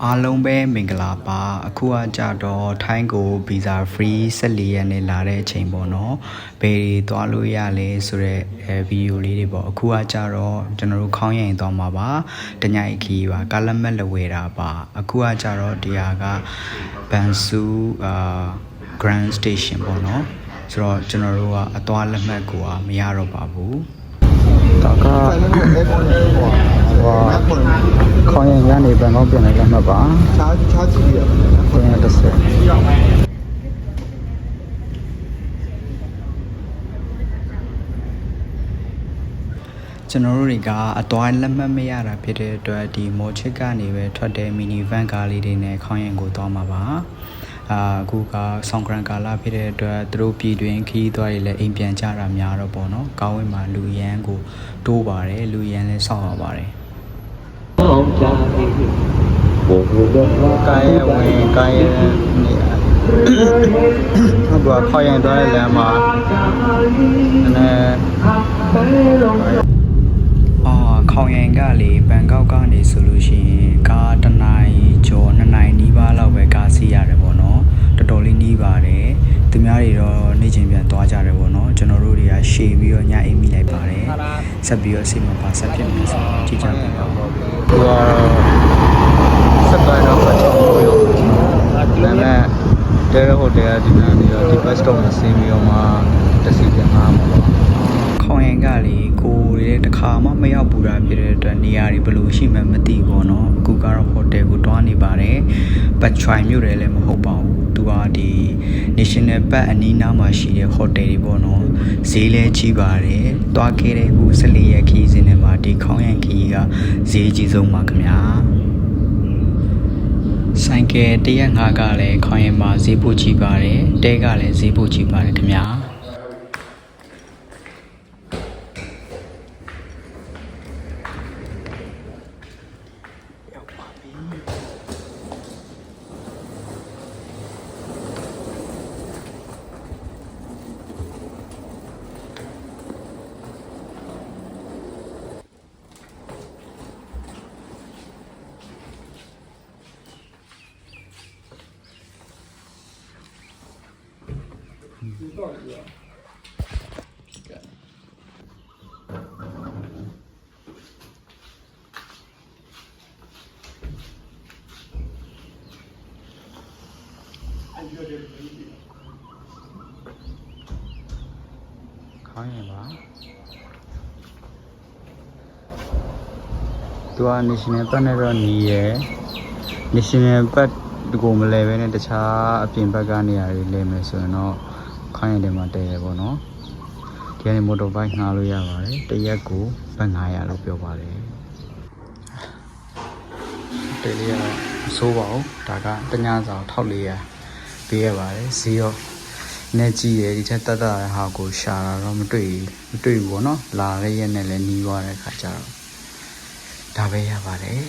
အားလုံးပဲမင်္ဂလာပါအခုကကြတော့ထိုင်းကို visa free 14ရက်နဲ့လာတဲ့အချိန်ပေါ့နော်ဘယ်တွေသွားလို့ရလဲဆိုတော့ဗီဒီယိုလေးတွေပေါ့အခုကကြတော့ကျွန်တော်တို့ခေါင်းရင်သွားမှာပါတညအိခီပါကားလက်မှတ်လဝယ်တာပါအခုကကြတော့ဒီဟာကဘန်ဆူGrand Station ပေါ့နော်ဆိုတော့ကျွန်တော်တို့ကအသွားလက်မှတ်ကိုမရတော့ပါဘူးဒါကခေါင်းရင်ရနေဘန်ကောက်ပြန်လိုက်လက်မှတ်ပါချာကြည့်ရပါခေါင်းရင်တစ်ဆက်ကျွန်တော်တို့တွေကအသွားလက်မှတ်မရတာဖြစ်တဲ့အတွက်ဒီမော်ချစ်ကနေပဲထွက်တဲ့မီနီဗန်ကားလေးတွေနဲ့ခေါင်းရင်ကိုသွားမှာပါအခုကဆောင်ဂရန်ကာလာဖြစ်တဲ့အတွက်သူတို့ပြည်တွင်းခီးသွားရည်လည်းအိမ်ပြန်ကြတာများတော့ပေါ့နော်ကောင်းဝင်မှာလူရန်ကိုတိုးပါတယ်လူရန်လည်းစောင့်ရပါတယ်ကာယဝင်ကာယနေဟုတ်ပါခေါ်ရင်သွားတဲ့လမ်းမှာခေါင်ရင်ကလေဘန်ကောက်ကနေဆိုလို့ရှိရင်ကားတစ်နိုင်ကျော်2နိုင်နီးပါးလောက်ပဲကားစီးရတယ်ပေါ့နော်တော်တော်လေးနီးပါတယ်သူများတွေတော့နေ့ချင်းပြန်သွားကြတယ်ပေါ့နော်ကျွန်တော်တို့တွေကရှေ့ပြီးတော့ညအိမ်မိလိုက်ပါတယ်ဆက်ပြီးတော့အစီအမံပါဆက်ဖြစ်နေဆိုကြည့်ကြပါဦးသူကဆက်သွားတော့ပတ်ချောင်းလို့ရောဒါနဲ့တဲဟိုတယ်ကဒီနာနေတော့ဒီဘတ်စတော့ဆင်းပြီးတော့မှတက်စီပြန်လာမှာပေါ့ခေါင်ရင်ကလေကိုရဲ့တခါမှမရောက်ဘူးတာဖြစ်တဲ့အတွက်နေရာတွေဘယ်လိုရှိမှမသိဘူးเนาะအခုကတော့ဟိုတယ်ကိုတွားနေပါတယ်ပတ်ချွိုင်မြို့တယ်လည်းမဟုတ်ပါဘူးသူကဒီ National Park အနီးနားမှာရှိတဲ့ဟိုတယ်တွေပေါ့เนาะဈေးလည်းကြီးပါတယ်တွားခဲ့တဲ့အခု14ရက်ခီးစဉ်ထဲမှာဒီခေါင်ရင်ခီးကဈေးကြီးဆုံးပါခင်ဗျာဆိုင်ကယ်105ကလည်းခေါင်ရင်မှာဈေးပို့ကြီးပါတယ်တဲကလည်းဈေးပို့ကြီးပါတယ်ခင်ဗျာခေါင်းရင်ပါသူက National Park နဲ့တော့နီးရယ် National Park ဒီကိုမလဲပဲနဲ့တခြားအပြင်ဘက်ကနေရာတွေလဲမယ်ဆိုရင်တော့ခေါင်းရင်တွေမှာတည်ရပေါ့နော်ဒီကနေမော်တော်ဘိုက်ငှားလို့ရပါတယ်တရက်ကိုဘတ်900လို့ပြောပါတယ်တယ်လေးကတော့မစိုးပါဘူးဒါကတညဆောင်1400ပေးရပါတယ်ဈေးရောနဲ့ကြည့်ရဒီချက်တက်တဲ့ဟာကိုရှာတာတော့မတွေ့ဘူးပေါ့နော်လာတဲ့ရက်နဲ့လည်းနီးသွားတဲ့ခါကျတော့ဒါပဲရပါတယ်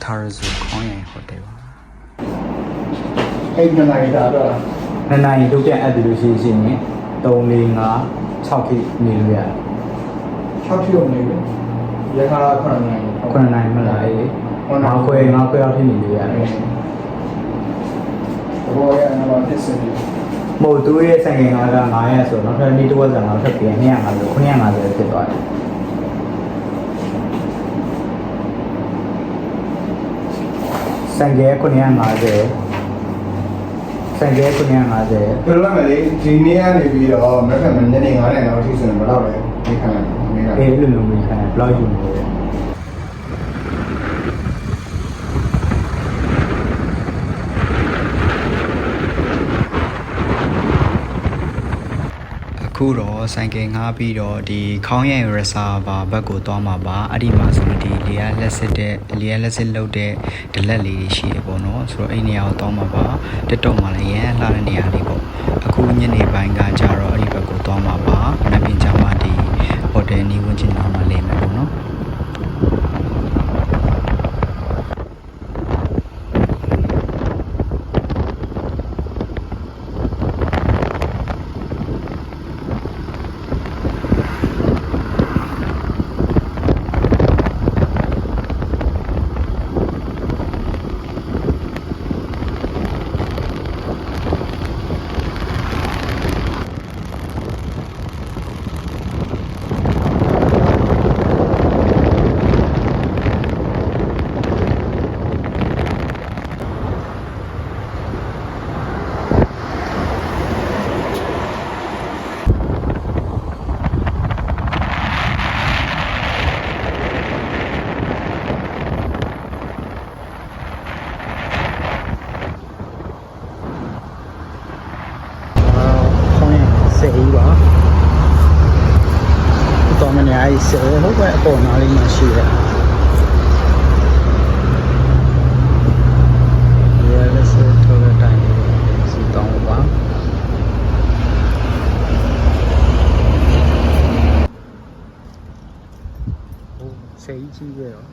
ထာရဇူခေါင်းရင်ဟိုတယ်ပါအဲ့ဒီနိုင်တာတော့2နိုင်တို့ပြန်အပ်တယ်လို့ရှိရင်3 4 5 6ခိနေလို့ရတယ်6ထိတော့နေတယ်ရခါ9နိုင်9နိုင်မလားအေး5ခွဲလောက်ထိနေလို့ရတယ်ဘောရအနာမဖြစ်စတယ်မို့သူရဲ့ဆိုင်ငယ်က900ဆိုတော့နောက်ထပ်နေ့တစ်ဝက်စာနောက်ထပ်ပြန်250 950ဖြစ်သွားတယ်ဆိုင်ငယ်950ဆိုင်ကဲ950ပြောရမယ်လေဒီနေ့ကနေပြီးတော့မက်ဖက်ညနေ9နာရီလောက်ထိဆိုရင်ဘယ်တော့လဲဒီခါနေအေးလိုမျိုးခံဘလောက်ယူနေလဲအခုတော့ဆိုင်ကယ်ငှားပြီးတော့ဒီခေါင်းရိုင်ရဆာဘာဘက်ကိုသွားမှာပါအဲ့ဒီမှာဆိုလို့ဒီလေယာလက်စစ်လုပ်တဲ့ဒလက်လေးတွေရှိတယ်ပေါ့နော်ဆိုတော့အဲ့နေရာကိုသွားမှာပါတက်တော့မှလည်းရန်လှတဲ့နေရာလေးပေါ့အခုညနေပိုင်းကကြတော့အဲ့ဒီဘက်ကိုသွားမှာပါမနေ့ကမှဒီဟိုတယ်နီးဝန်းကျင်နားမှာလဲမယ်ပေါ့နော် ပေါ်နာလေးမှရှိတယ်ရဲလက်စထောက်တဲ့တိုင်လေးစီတောင်းပါဟိုစိတ်ကြီးပဲတော့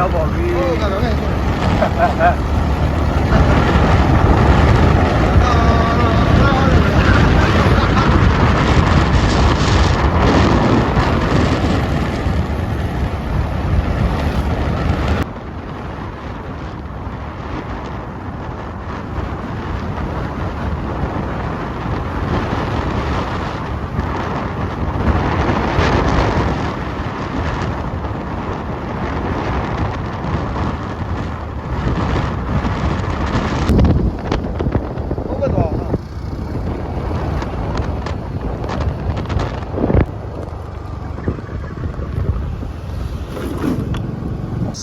ရောက်ပါပြီဟုတ်ကဲ့ဟုတ်ကဲ့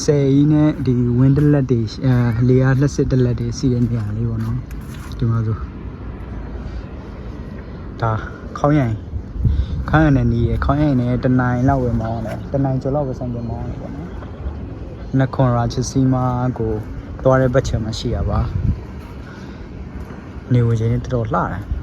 ဆယ်ကြီးနဲ့ဒီဝင်းတလက်တွေလေအားလက်စစ်တလက်တွေစီးတဲ့နေရာလေးပေါ့နော်ဒီမှာဆိုဒါခေါင်းရိုင်နဲ့နီးရခေါင်းရိုင်နဲ့တနိုင်လောက်ပဲမောင်းတယ်တနိုင်ကျော်လောက်ပဲဆိုင်ပြမောင်းတယ်ပေါ့နော်နခွန်ရာချစီမာကိုတွားတဲ့ဘက်ချင်မှာရှိရပါနေဝင်ချင်းတော်တော်လှတယ်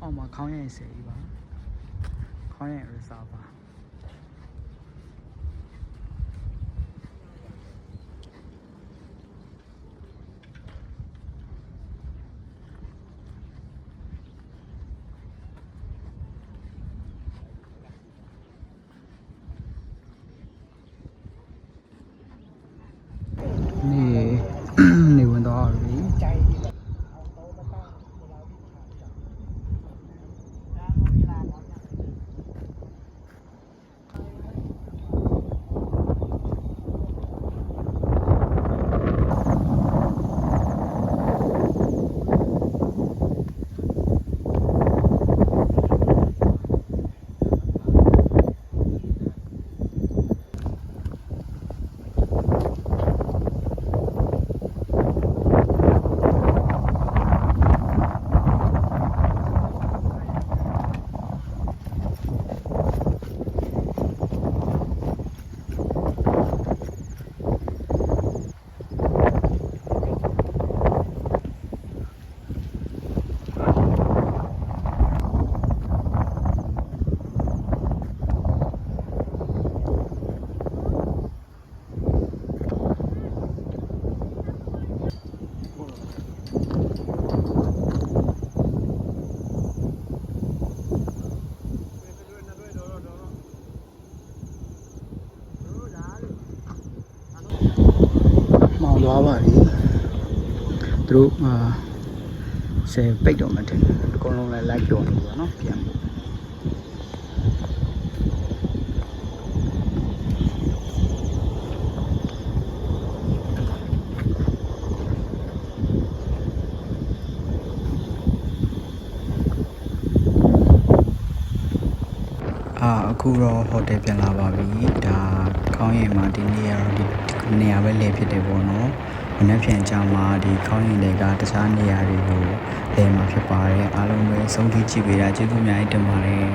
အောက်မှာခေါင်းရိုင်ဆယ်ကြီးပါခေါင်းရိုင် reserve ပါနေဝင်တော့ပြီသွားပါပြီသူတို့ဆယ်ပိတ်တော့မှတင်အကုန်လုံးလည်း like ပြောနေပါတော့ပြန်အခုတော့ဟိုတယ်ပြန်လာပါပြီဒါ ခေါင်းရင်မှာဒီနေရာတော့ဒီနေရာပဲလဲဖြစ်တယ်ပေါ့နော်မနေ့ပြန်ကြမှာဒီခေါင်းရင်တွေကတခြားနေရာတွေကိုလဲမှာဖြစ်ပါတယ်အားလုံးပဲဆုံးဖြတ်ကြည့်ပေးတာကျေးဇူးအများကြီးတင်ပါတယ်